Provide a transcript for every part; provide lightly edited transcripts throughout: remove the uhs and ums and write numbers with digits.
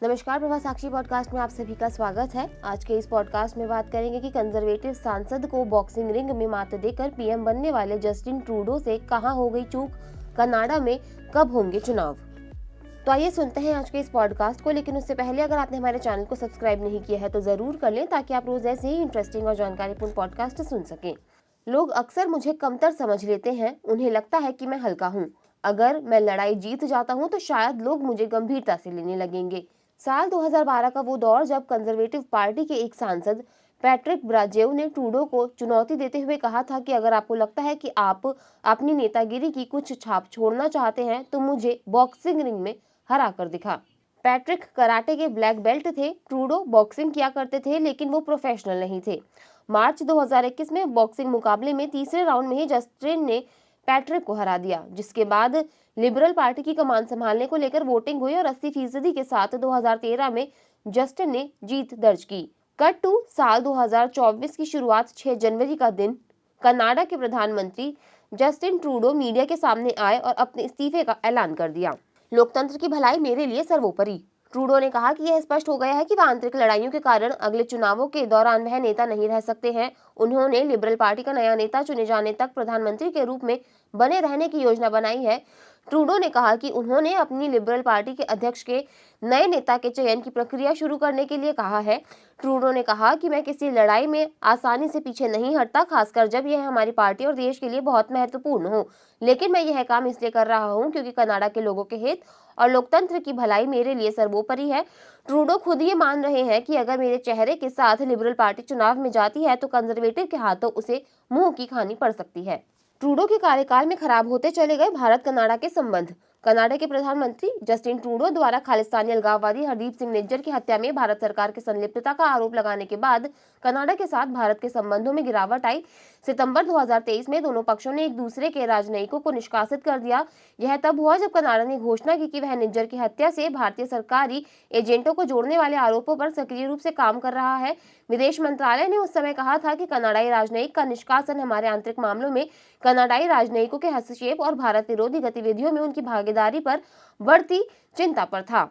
नमस्कार, प्रभा साक्षी पॉडकास्ट में आप सभी का स्वागत है। आज के इस पॉडकास्ट में बात करेंगे कि कंजर्वेटिव सांसद को बॉक्सिंग रिंग में मात देकर पीएम बनने वाले जस्टिन ट्रूडो से कहां हो गई चूक, कनाडा में कब होंगे चुनाव। तो आइए सुनते हैं आज के इस पॉडकास्ट को। लेकिन उससे पहले अगर आपने हमारे चैनल को सब्सक्राइब नहीं किया है तो जरूर कर लें, ताकि आप रोज ऐसे ही इंटरेस्टिंग और जानकारीपूर्ण पॉडकास्ट सुन सकें। लोग अक्सर मुझे कमतर समझ लेते हैं, उन्हें लगता है कि मैं हल्का हूँ। अगर मैं लड़ाई जीत जाता हूँ तो शायद लोग मुझे गंभीरता से लेने लगेंगे। साल 2012 का वो दौर जब कंजर्वेटिव पार्टी के एक सांसद पैट्रिक ब्राजेव ने ट्रूडो को चुनौती देते हुए कहा था कि अगर आपको लगता है कि आप अपनी नेतागिरी की कुछ छाप छोड़ना चाहते हैं तो मुझे बॉक्सिंग रिंग में हरा कर दिखा। पैट्रिक कराटे के ब्लैक बेल्ट थे, ट्रूडो बॉक्सिंग किया करते थे, लेकिन वो प्रोफेशनल नहीं थे। मार्च 2021 में बॉक्सिंग मुकाबले में तीसरे राउंड में ही जस्टिन ने पैट्रिक को हरा दिया, जिसके बाद लिबरल पार्टी की कमान संभालने को लेकर वोटिंग हुई और 80% के साथ 2013 में जस्टिन ने जीत दर्ज की। कट टू साल 2024 की शुरुआत 6 जनवरी का दिन। कनाडा के प्रधानमंत्री जस्टिन ट्रूडो मीडिया के सामने आए और अपने इस्तीफे का ऐलान कर दिया। लोकतंत्र की भलाई मेरे लिए सर्वोपरि। ट्रूडो ने कहा कि यह स्पष्ट हो गया है कि वह आंतरिक लड़ाइयों के कारण अगले चुनावों के दौरान वह नेता नहीं रह सकते हैं। उन्होंने लिबरल पार्टी का नया नेता चुने जाने तक प्रधानमंत्री के रूप में बने रहने की योजना बनाई है। ट्रूडो ने कहा कि उन्होंने अपनी लिबरल पार्टी के अध्यक्ष के नए नेता के चयन की प्रक्रिया शुरू करने के लिए कहा है। ट्रूडो ने कहा कि मैं किसी लड़ाई में आसानी से पीछे नहीं हटता, खासकर जब यह हमारी पार्टी और देश के लिए बहुत महत्वपूर्ण हो। लेकिन मैं यह काम इसलिए कर रहा हूं क्योंकि कनाडा के लोगों के हित और लोकतंत्र की भलाई मेरे लिए सर्वोपरि है। ट्रूडो खुद ये मान रहे हैं कि अगर मेरे चेहरे के साथ लिबरल पार्टी चुनाव में जाती है तो कंजर्वेटिव के हाथों उसे मुंह की खानी पड़ सकती है। ट्रूडो के कार्यकाल में खराब होते चले गए भारत कनाडा के संबंध। कनाडा के प्रधानमंत्री जस्टिन ट्रूडो द्वारा खालिस्तानी अलगाववादी हरदीप सिंह निज्जर की हत्या में भारत सरकार की संलिप्तता का आरोप लगाने के बाद कनाडा के साथ भारत के संबंधों में गिरावट आई। सितंबर 2023 में दोनों पक्षों ने एक दूसरे के राजनयिकों को निष्कासित कर दिया। यह तब हुआ जब कनाडा ने घोषणा की कि वह निज्जर की हत्या से भारतीय सरकारी एजेंटों को जोड़ने वाले आरोपों पर सक्रिय रूप से काम कर रहा है। विदेश मंत्रालय ने उस समय कहा था कि कनाडाई राजनयिक का निष्कासन हमारे आंतरिक मामलों में कनाडाई राजनयिकों के हस्तक्षेप और भारत विरोधी गतिविधियों में उनकी भागीदारी पर बढ़ती चिंता पर था।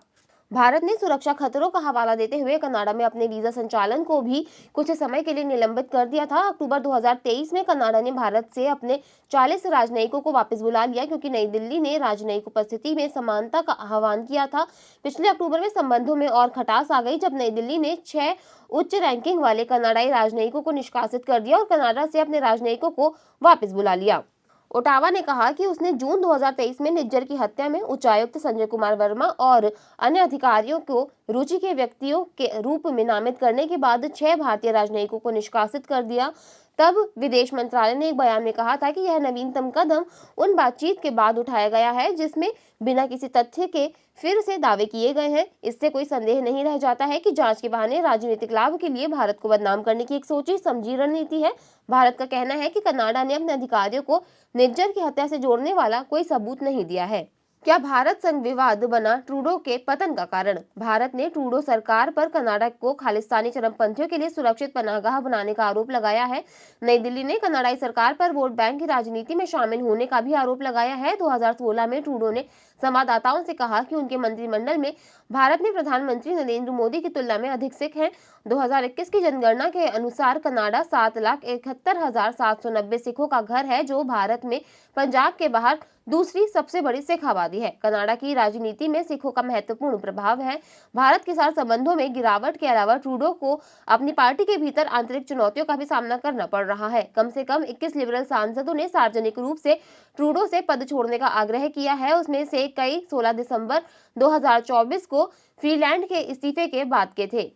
भारत ने सुरक्षा खतरों का हवाला देते हुए कनाडा में अपने वीजा संचालन को भी कुछ समय के लिए निलंबित कर दिया था। अक्टूबर 2023 में कनाडा ने भारत से अपने 40 राजनयिकों को वापस बुला लिया, क्योंकि नई दिल्ली ने राजनयिक उपस्थिति में समानता का आह्वान किया था। पिछले अक्टूबर में संबंधों में और खटास आ गई जब नई दिल्ली ने 6 उच्च रैंकिंग वाले कनाडाई राजनयिकों को निष्कासित कर दिया और कनाडा से अपने राजनयिकों को वापस बुला लिया। ओटावा ने कहा कि उसने जून 2023 में निज्जर की हत्या में उच्चायुक्त संजय कुमार वर्मा और अन्य अधिकारियों को रुचि के व्यक्तियों के रूप में नामित करने के बाद 6 भारतीय राजनयिकों को निष्कासित कर दिया। तब विदेश मंत्रालय ने एक बयान में कहा था कि यह नवीनतम कदम उन बातचीत के बाद उठाया गया है जिसमें बिना किसी तथ्य के फिर से दावे किए गए हैं। इससे कोई संदेह नहीं रह जाता है कि जांच के बहाने राजनीतिक लाभ के लिए भारत को बदनाम करने की एक सोची समझी रणनीति है। भारत का कहना है कि कनाडा ने अपने अधिकारियों को निज्जर की हत्या से जोड़ने वाला कोई सबूत नहीं दिया है। क्या भारत संग विवाद बना ट्रूडो के पतन का कारण? भारत ने ट्रूडो सरकार पर कनाडा को खालिस्तानी चरमपंथियों के लिए सुरक्षित पनाहगाह बनाने का आरोप लगाया है। नई दिल्ली ने कनाडाई सरकार पर वोट बैंक की राजनीति में शामिल होने का भी आरोप लगाया है। 2016 में ट्रूडो ने संवाददाताओं से कहा कि उनके मंत्रिमंडल में भारत में प्रधानमंत्री नरेंद्र मोदी की तुलना में अधिक सिख हैं। 2021 की जनगणना के अनुसार कनाडा 7,71,790 सिखों का घर है, जो भारत में पंजाब के बाहर दूसरी सबसे बड़ी सिख आबादी है। कनाडा की राजनीति में सिखों का महत्वपूर्ण प्रभाव है। भारत के साथ संबंधों में गिरावट के अलावा ट्रूडो को अपनी पार्टी के भीतर आंतरिक चुनौतियों का भी सामना करना पड़ रहा है। कम से कम 21 लिबरल सांसदों ने सार्वजनिक रूप से ट्रूडो से पद छोड़ने का आग्रह किया है। उसमें से कई 16 दिसंबर 2024 को फ्रीलैंड के इस्तीफे के बाद के थे।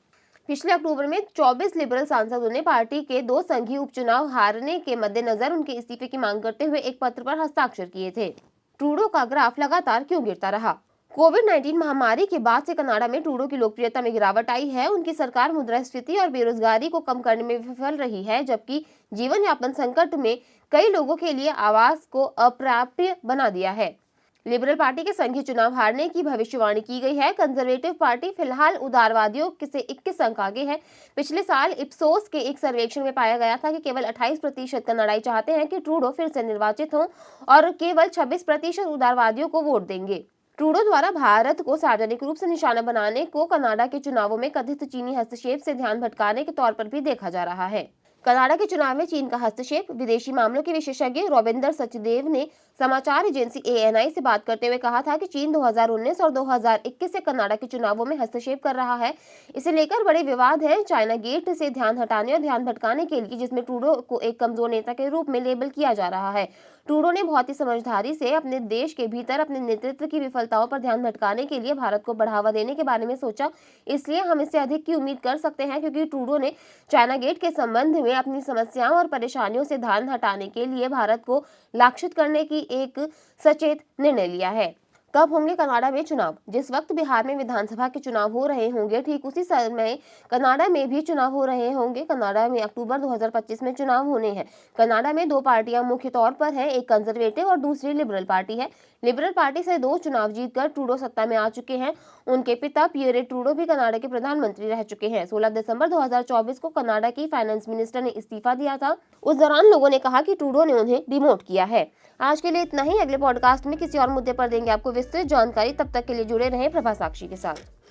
पिछले अक्टूबर में 24 लिबरल सांसदों ने पार्टी के 2 संघीय उपचुनाव हारने के मद्देनजर उनके इस्तीफे की मांग करते हुए एक पत्र पर हस्ताक्षर किए थे। ट्रूडो का ग्राफ लगातार क्यों गिरता रहा? कोविड-19 महामारी के बाद से कनाडा में ट्रूडो की लोकप्रियता में गिरावट आई है। उनकी सरकार मुद्रास्फीति और बेरोजगारी को कम करने में विफल रही है, जबकि जीवन यापन संकट में कई लोगों के लिए आवास को अप्राप्य बना दिया है। लिबरल पार्टी के संघीय चुनाव हारने की भविष्यवाणी की गई है। कंजर्वेटिव पार्टी फिलहाल उदारवादियों से 21 अंक आगे है। पिछले साल इप्सोस के एक सर्वेक्षण में पाया गया था कि केवल 28% कनाडाई चाहते हैं कि ट्रूडो फिर से निर्वाचित हों और केवल 26% उदारवादियों को वोट देंगे। ट्रूडो द्वारा भारत को सार्वजनिक रूप से निशाना बनाने को कनाडा के चुनावों में कथित चीनी हस्तक्षेप से ध्यान भटकाने के तौर पर भी देखा जा रहा है। कनाडा के चुनाव में चीन का हस्तक्षेप। विदेशी मामलों के विशेषज्ञ रविंदर सचदेव ने समाचार एजेंसी ANI से बात करते हुए कहा था कि चीन 2019 और 2021 से कनाडा के चुनावों में हस्तक्षेप कर रहा है। इसे लेकर बड़े विवाद हैं। चाइना गेट से ध्यान हटाने और ध्यान भटकाने के लिए, जिसमें ट्रूडो को एक कमजोर नेता के रूप में लेबल किया जा रहा है। ट्रूडो ने बहुत ही समझदारी से अपने देश के भीतर अपने नेतृत्व की विफलताओं पर ध्यान भटकाने के लिए भारत को बढ़ावा देने के बारे में सोचा। इसलिए हम इससे अधिक की उम्मीद कर सकते हैं, क्योंकि ट्रूडो ने चाइना गेट के संबंध में अपनी समस्याओं और परेशानियों से ध्यान हटाने के लिए भारत को लक्षित करने की एक सचेत निर्णय लिया है। कब होंगे कनाडा में चुनाव? जिस वक्त बिहार में विधानसभा के चुनाव हो रहे होंगे, ठीक उसी समय कनाडा में भी चुनाव हो रहे होंगे। कनाडा में अक्टूबर 2025 में चुनाव होने हैं। कनाडा में दो पार्टियां मुख्य तौर पर हैं, एक कंजर्वेटिव और दूसरी लिबरल पार्टी है। लिबरल पार्टी से 2 चुनाव जीतकर ट्रूडो सत्ता में आ चुके हैं। उनके पिता पियरे ट्रूडो भी कनाडा के प्रधानमंत्री रह चुके हैं। 16 दिसंबर 2024 को कनाडा की फाइनेंस मिनिस्टर ने इस्तीफा दिया था। उस दौरान लोगों ने कहा कि ट्रूडो ने उन्हें डिमोट किया है। आज के लिए इतना ही। अगले पॉडकास्ट में किसी और मुद्दे पर देंगे आपको विस्तृत जानकारी। तब तक के लिए जुड़े रहें प्रभा साक्षी के साथ।